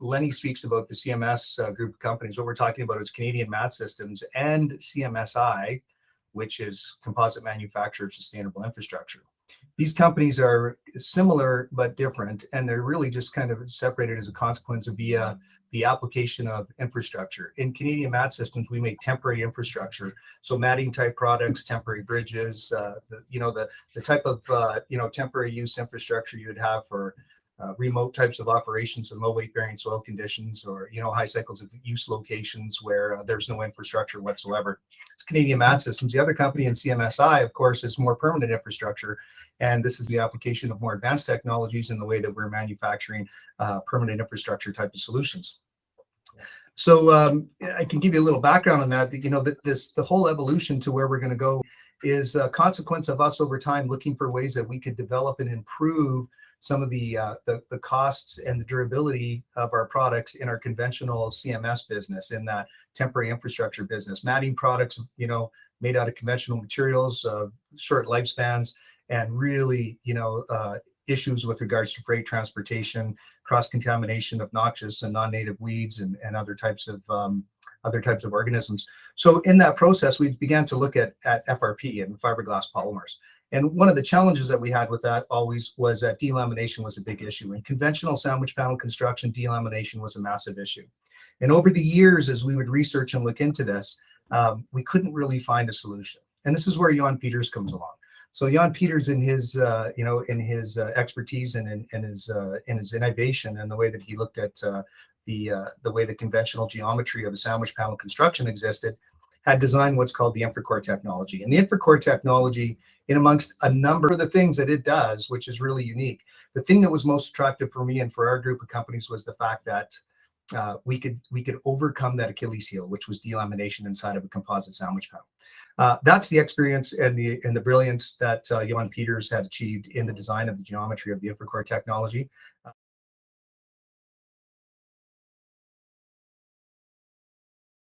Lenny speaks about the CMS Group of Companies, what we're talking about is Canadian Mat Systems and CMSI, which is Composite Manufacturer of Sustainable Infrastructure. These companies are similar but different, and they're really just kind of separated as a consequence of the application of infrastructure. In Canadian Mat Systems, we make temporary infrastructure, so matting type products, temporary bridges, the type of temporary use infrastructure you would have for remote types of operations in low weight bearing soil conditions, or high cycles of use locations where there's no infrastructure whatsoever. It's Canadian Mat Systems. The other company in CMSI, of course, is more permanent infrastructure, and this is the application of more advanced technologies in the way that we're manufacturing permanent infrastructure type of solutions. So I can give you a little background on that. The whole evolution to where we're going to go is a consequence of us over time looking for ways that we could develop and improve some of the costs and the durability of our products in our conventional CMS business, in that temporary infrastructure business. Matting products, made out of conventional materials, short lifespans, and really, issues with regards to freight transportation, cross-contamination of noxious and non-native weeds and other types of organisms. So in that process, we began to look at FRP and fiberglass polymers. And one of the challenges that we had with that always was that delamination was a big issue. In conventional sandwich panel construction, delamination was a massive issue. And over the years, as we would research and look into this, we couldn't really find a solution. And this is where Jan Peters comes along. So Jan Peters, in his expertise and in his innovation and the way that he looked at the way the conventional geometry of a sandwich panel construction existed, had designed what's called the InfraCore technology. And the InfraCore technology, in amongst a number of the things that it does, which is really unique, the thing that was most attractive for me and for our group of companies was the fact that we could overcome that Achilles heel, which was delamination inside of a composite sandwich panel. That's the experience and the brilliance that Jan Peters had achieved in the design of the geometry of the InfraCore technology.